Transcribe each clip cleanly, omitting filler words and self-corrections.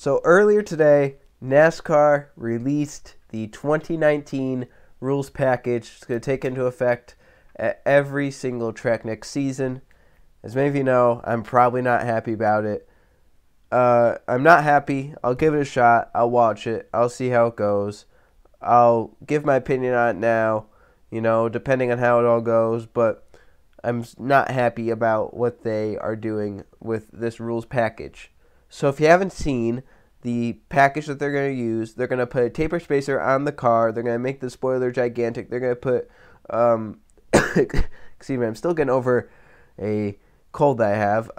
So earlier today, NASCAR released the 2019 rules package. It's going to take into effect at every single track next season. As many of you know, I'm probably not happy about it. I'm not happy. I'll give it a shot. I'll watch it. I'll see how it goes. I'll give my opinion on it now, depending on how it all goes. But I'm not happy about what they are doing with this rules package. So if you haven't seen the package that they're going to use, they're going to put a taper spacer on the car. They're going to make the spoiler gigantic. They're going to put, excuse me, I'm still getting over a cold that I have.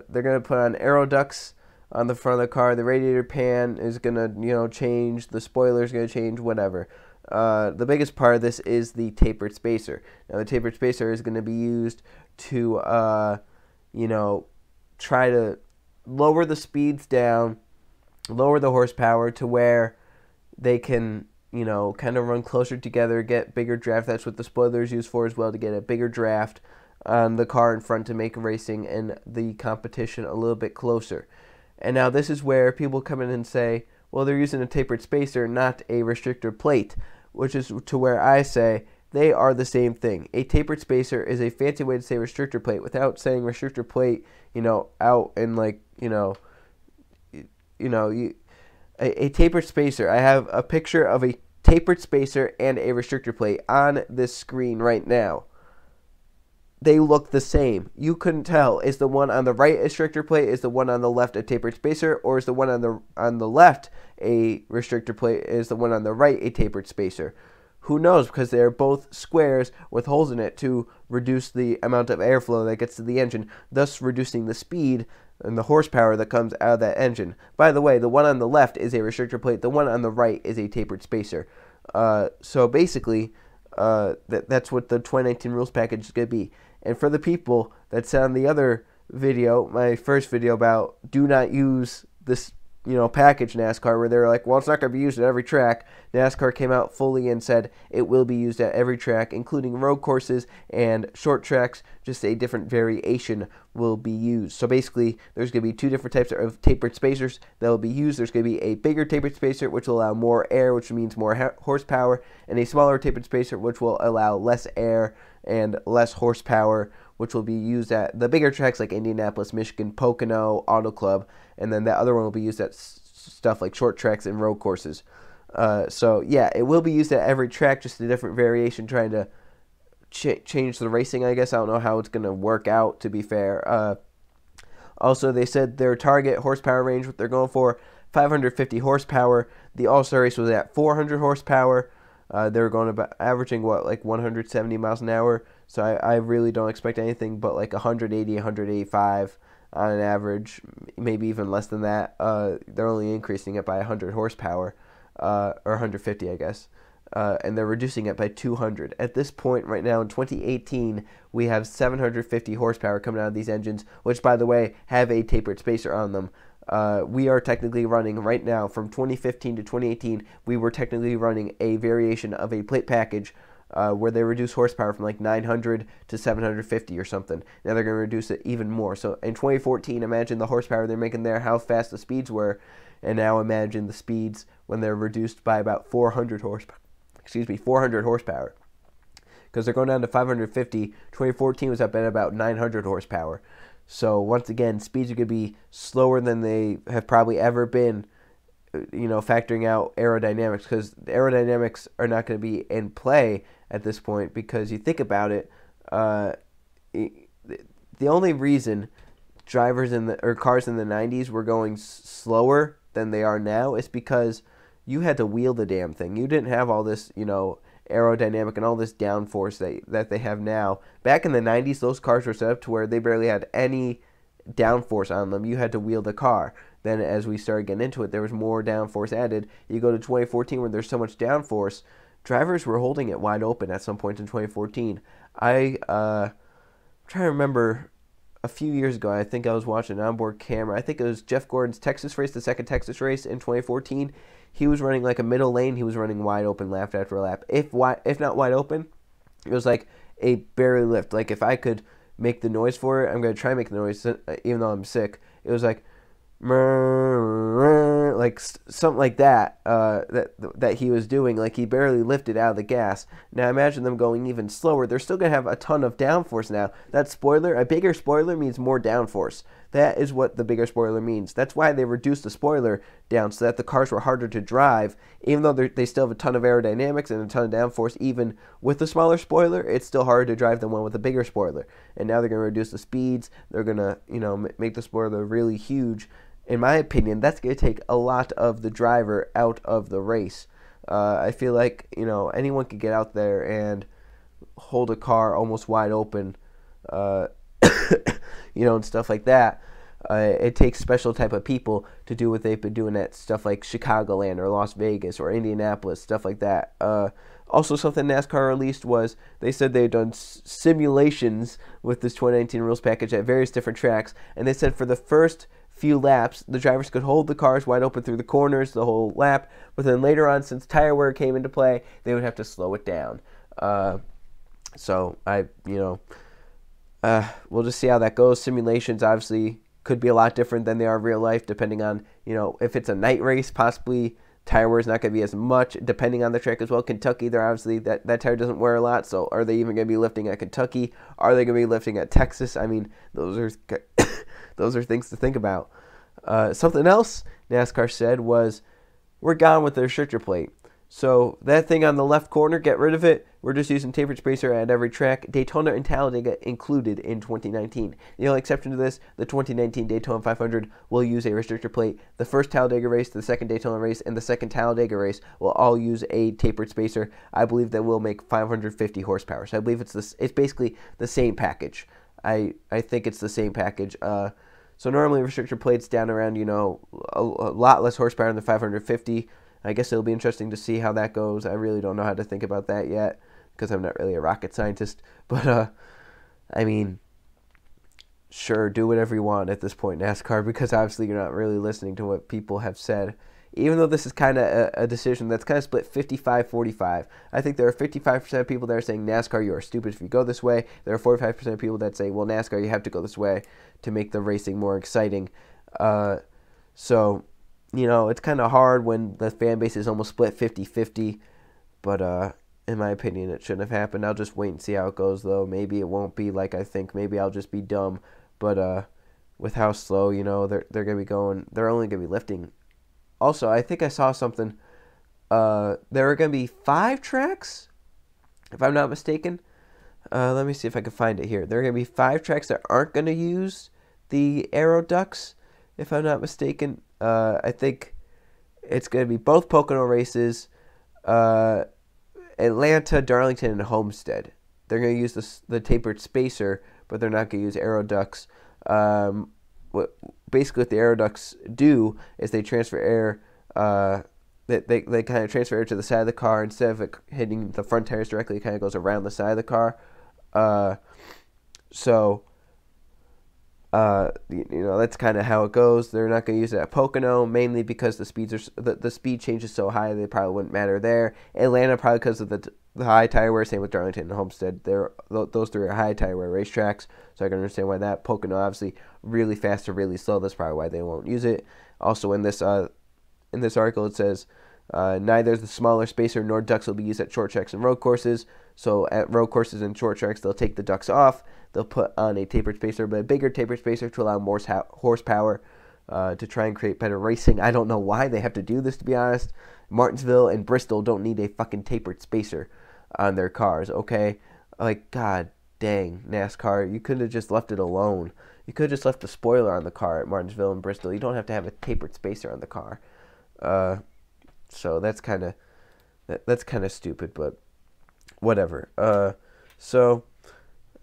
They're going to put on aero ducts on the front of the car. The radiator pan is going to, change. The spoiler is going to change, whatever. The biggest part of this is the tapered spacer. Now, the tapered spacer is going to be used to, try to lower the speeds down, lower the horsepower to where they can, kind of run closer together, get bigger draft. That's what the spoiler is used for as well, to get a bigger draft on the car in front to make racing and the competition a little bit closer. And now this is where people come in and say, well, they're using a tapered spacer, not a restrictor plate, which is to where I say they are the same thing. A tapered spacer is a fancy way to say restrictor plate without saying restrictor plate, out in a tapered spacer. I have a picture of a tapered spacer and a restrictor plate on this screen right now. They look the same. You couldn't tell. Is the one on the right a restrictor plate? Is the one on the left a tapered spacer? Or is the one on the left a restrictor plate? Is the one on the right a tapered spacer? Who knows? Because they're both squares with holes in it to reduce the amount of airflow that gets to the engine, thus reducing the speed and the horsepower that comes out of that engine. By the way, the one on the left is a restrictor plate. The one on the right is a tapered spacer. So basically, that's what the 2019 rules package is going to be. And for the people that said on the other video, my first video about do not use this, package NASCAR, where they're like, well, it's not going to be used at every track. NASCAR came out fully and said it will be used at every track, including road courses and short tracks. Just a different variation will be used. So basically, there's going to be two different types of tapered spacers that will be used. There's going to be a bigger tapered spacer, which will allow more air, which means more horsepower, and a smaller tapered spacer, which will allow less air and less horsepower, which will be used at the bigger tracks like Indianapolis, Michigan, Pocono, Auto Club, and then that other one will be used at stuff like short tracks and road courses. So yeah, it will be used at every track, just a different variation, trying to change the racing, I guess. I don't know how it's going to work out, to be fair. Also, they said their target horsepower range, what they're going for, 550 horsepower. The All-Star race was at 400 horsepower. They were going about averaging, 170 miles an hour. So I really don't expect anything but 180, 185 on an average, maybe even less than that. They're only increasing it by 100 horsepower, or 150, I guess. And they're reducing it by 200. At this point right now in 2018, we have 750 horsepower coming out of these engines, which, by the way, have a tapered spacer on them. We are technically running right now, from 2015 to 2018, we were technically running a variation of a plate package where they reduce horsepower from 900 to 750 or something. Now they're going to reduce it even more. So in 2014, imagine the horsepower they're making there, how fast the speeds were, and now imagine the speeds when they're reduced by about 400 horsepower. 400 horsepower. Because they're going down to 550. 2014 was up at about 900 horsepower. So once again, speeds are going to be slower than they have probably ever been, factoring out aerodynamics, because the aerodynamics are not going to be in play at this point, because you think about it, the only reason cars in the 90s were going slower than they are now is because you had to wheel the damn thing. You didn't have all this, aerodynamic and all this downforce that they have now. Back in the 90s, those cars were set up to where they barely had any downforce on them. You had to wheel the car. Then as we started getting into it, there was more downforce added. You go to 2014 where there's so much downforce, drivers were holding it wide open at some point in 2014. I'm trying to remember a few years ago, I think I was watching an onboard camera. I think it was Jeff Gordon's Texas race, the second Texas race in 2014. He was running a middle lane. He was running wide open lap after lap. If not wide open, it was like a barely lift. If I could make the noise for it, I'm going to try and make the noise even though I'm sick. It was like like something like that, that he was doing. Like he barely lifted out of the gas. Now imagine them going even slower. They're still gonna have a ton of downforce now. That spoiler, a bigger spoiler means more downforce. That is what the bigger spoiler means. That's why they reduced the spoiler down so that the cars were harder to drive. Even though they still have a ton of aerodynamics and a ton of downforce, even with the smaller spoiler, it's still harder to drive than one with a bigger spoiler. And now they're going to reduce the speeds. They're going to, make the spoiler really huge. In my opinion, that's going to take a lot of the driver out of the race. I feel like, anyone could get out there and hold a car almost wide open, and stuff like that. It takes special type of people to do what they've been doing at stuff like Chicagoland or Las Vegas or Indianapolis, stuff like that. Also, something NASCAR released was they said they had done simulations with this 2019 rules package at various different tracks, and they said for the first few laps, the drivers could hold the cars wide open through the corners the whole lap, but then later on, since tire wear came into play, they would have to slow it down. We'll just see how that goes. Simulations obviously could be a lot different than they are in real life, depending on, if it's a night race, possibly tire wear is not going to be as much, depending on the track as well. Kentucky, they're obviously, that tire doesn't wear a lot, so are they even going to be lifting at Kentucky? Are they going to be lifting at Texas? I mean, those are those are things to think about. Something else NASCAR said was, we're gone with the restrictor plate. So that thing on the left corner, get rid of it. We're just using tapered spacer at every track. Daytona and Talladega included in 2019. The only exception to this, the 2019 Daytona 500 will use a restrictor plate. The first Talladega race, the second Daytona race, and the second Talladega race will all use a tapered spacer. I believe that will make 550 horsepower. So I believe it's basically the same package. I think it's the same package. So normally restrictor plates down around, a lot less horsepower than the 550. I guess it'll be interesting to see how that goes. I really don't know how to think about that yet because I'm not really a rocket scientist. But, sure, do whatever you want at this point in NASCAR because obviously you're not really listening to what people have said. Even though this is kind of a decision that's kind of split 55-45. I think there are 55% of people that are saying, NASCAR, you are stupid if you go this way. There are 45% of people that say, well, NASCAR, you have to go this way to make the racing more exciting. It's kind of hard when the fan base is almost split 50-50. But in my opinion, it shouldn't have happened. I'll just wait and see how it goes, though. Maybe it won't be like I think. Maybe I'll just be dumb. But with how slow, they're going to be going, they're only going to be lifting. Also, I think I saw something. There are going to be 5 tracks, if I'm not mistaken. Let me see if I can find it here. There are going to be 5 tracks that aren't going to use the aero ducts, if I'm not mistaken. I think it's going to be both Pocono races, Atlanta, Darlington, and Homestead. They're going to use the tapered spacer, but they're not going to use aero ducts. Basically what the aero ducts do is they transfer air. They kind of transfer air to the side of the car instead of it hitting the front tires directly. It kind of goes around the side of the car. That's kind of how it goes. They're not going to use it at Pocono, mainly because the speed change is so high they probably wouldn't matter there. Atlanta probably because of the high tire wear. Same with Darlington and Homestead. Those 3 are high tire wear racetracks, so I can understand why that. Pocono obviously really fast or really slow. That's probably why they won't use it. Also in this article it says neither the smaller spacer nor ducts will be used at short tracks and road courses. So at road courses and short tracks they'll take the ducts off. They'll put on a tapered spacer, but a bigger tapered spacer to allow more horsepower to try and create better racing. I don't know why they have to do this, to be honest. Martinsville and Bristol don't need a fucking tapered spacer on their cars, okay? Like, god dang, NASCAR, you could have just left it alone. You could have just left the spoiler on the car at Martinsville and Bristol. You don't have to have a tapered spacer on the car. So that's kind of stupid, but whatever. So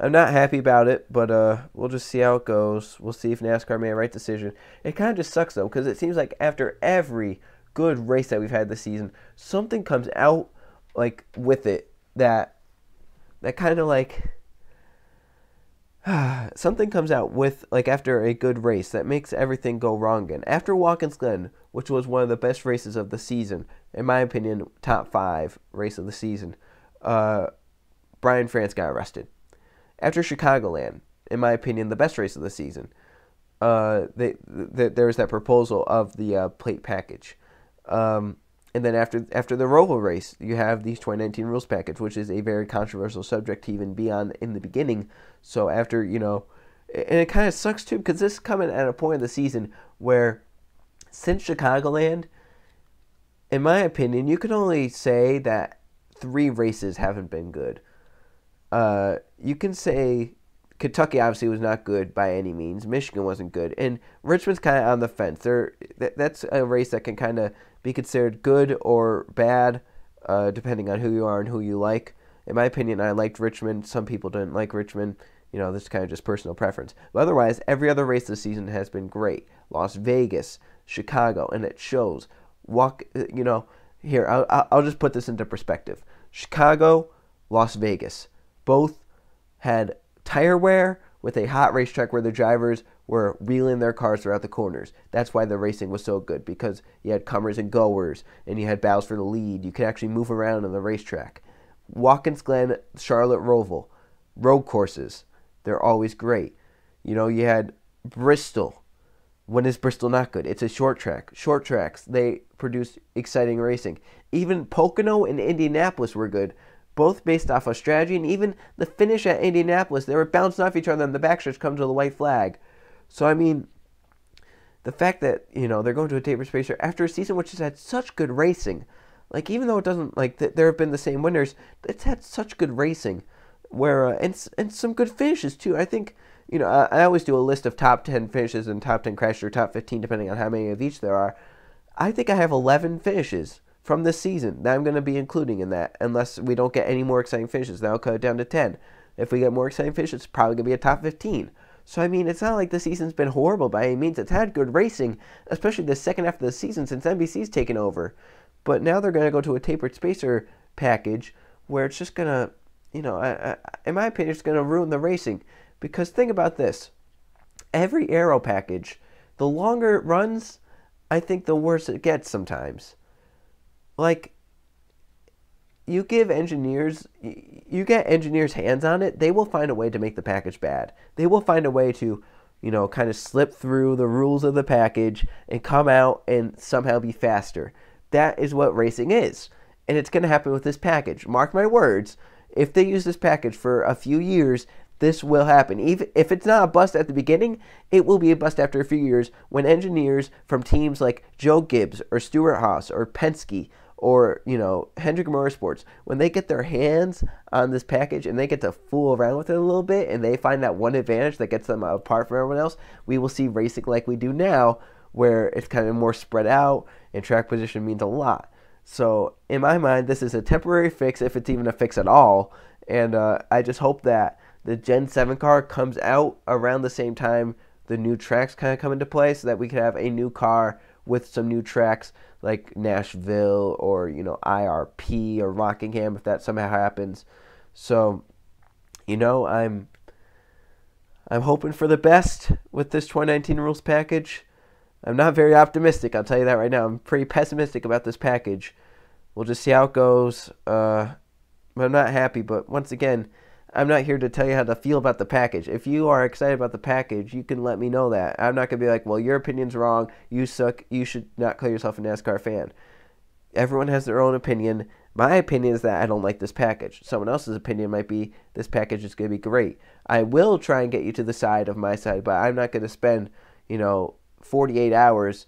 I'm not happy about it, but we'll just see how it goes. We'll see if NASCAR made a right decision. It kind of just sucks, though, because it seems like after every good race that we've had this season, something comes out like with it that kind of like something comes out with like after a good race that makes everything go wrong again. After Watkins Glen, which was one of the best races of the season, in my opinion, top 5 race of the season, Brian France got arrested. After Chicagoland, in my opinion, the best race of the season, there was that proposal of the plate package. And then after the Roval race, you have these 2019 rules package, which is a very controversial subject to even be on in the beginning. So after, and it kind of sucks too, because this is coming at a point in the season where, since Chicagoland, in my opinion, you can only say that 3 races haven't been good. You can say Kentucky obviously was not good by any means. Michigan wasn't good. And Richmond's kind of on the fence. That's a race that can kind of be considered good or bad, depending on who you are and who you like. In my opinion, I liked Richmond. Some people didn't like Richmond. This is kind of just personal preference. But otherwise, every other race this season has been great. Las Vegas, Chicago, and it shows. Here, I'll just put this into perspective. Chicago, Las Vegas, both had tire wear with a hot racetrack where the drivers were wheeling their cars throughout the corners. That's why the racing was so good, because you had comers and goers, and you had battles for the lead. You could actually move around on the racetrack. Watkins Glen, Charlotte Roval, road courses, they're always great. You had Bristol. When is Bristol not good? It's a short track. Short tracks, they produce exciting racing. Even Pocono and Indianapolis were good, both based off of strategy, and even the finish at Indianapolis, they were bouncing off each other, and the backstretch comes to the white flag. So, the fact that, they're going to a tapered spacer after a season which has had such good racing, even though it doesn't, there have been the same winners, it's had such good racing, where, and some good finishes, too. I think, I always do a list of top 10 finishes and top 10 crashes, or top 15, depending on how many of each there are. I think I have 11 finishes from this season that I'm going to be including in that, unless we don't get any more exciting finishes. Then I'll cut it down to 10. If we get more exciting finishes, it's probably going to be a top 15. So, it's not like the season's been horrible by any means. It's had good racing, especially the second half of the season since NBC's taken over. But now they're going to go to a tapered spacer package where it's just going to, in my opinion, it's going to ruin the racing. Because think about this. Every aero package, the longer it runs, I think the worse it gets sometimes. You give engineers, you get engineers' hands on it, they will find a way to make the package bad. They will find a way to, kind of slip through the rules of the package and come out and somehow be faster. That is what racing is. And it's going to happen with this package. Mark my words, if they use this package for a few years, this will happen. Even if it's not a bust at the beginning, it will be a bust after a few years when engineers from teams like Joe Gibbs or Stuart Haas or Penske or, Hendrick Motorsports, when they get their hands on this package and they get to fool around with it a little bit and they find that one advantage that gets them apart from everyone else, we will see racing like we do now, where it's kind of more spread out and track position means a lot. So, in my mind, this is a temporary fix, if it's even a fix at all, and I just hope that the Gen 7 car comes out around the same time the new tracks kind of come into play, so that we could have a new car with some new tracks like Nashville or, IRP or Rockingham, if that somehow happens. So, I'm hoping for the best with this 2019 rules package. I'm not very optimistic, I'll tell you that right now. I'm pretty pessimistic about this package. We'll just see how it goes. But I'm not happy, but once again, I'm not here to tell you how to feel about the package. If you are excited about the package, you can let me know that. I'm not going to be like, well, your opinion's wrong, you suck, you should not call yourself a NASCAR fan. Everyone has their own opinion. My opinion is that I don't like this package. Someone else's opinion might be this package is going to be great. I will try and get you to the side of my side, but I'm not going to spend, 48 hours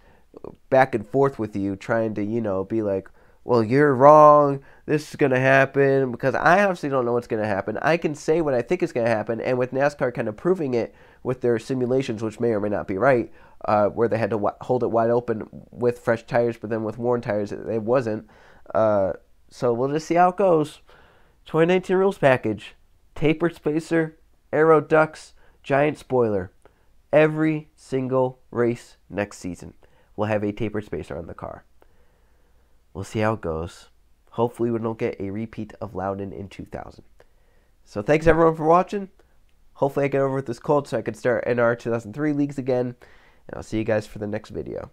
back and forth with you trying to, be like, well, you're wrong, this is going to happen, because I obviously don't know what's going to happen. I can say what I think is going to happen, and with NASCAR kind of proving it with their simulations, which may or may not be right, where they had to hold it wide open with fresh tires, but then with worn tires, it wasn't. So we'll just see how it goes. 2019 rules package, tapered spacer, aero ducts, giant spoiler. Every single race next season will have a tapered spacer on the car. We'll see how it goes. Hopefully we don't get a repeat of Loudon in 2000. So thanks everyone for watching. Hopefully I get over with this cold so I can start NR 2003 leagues again. And I'll see you guys for the next video.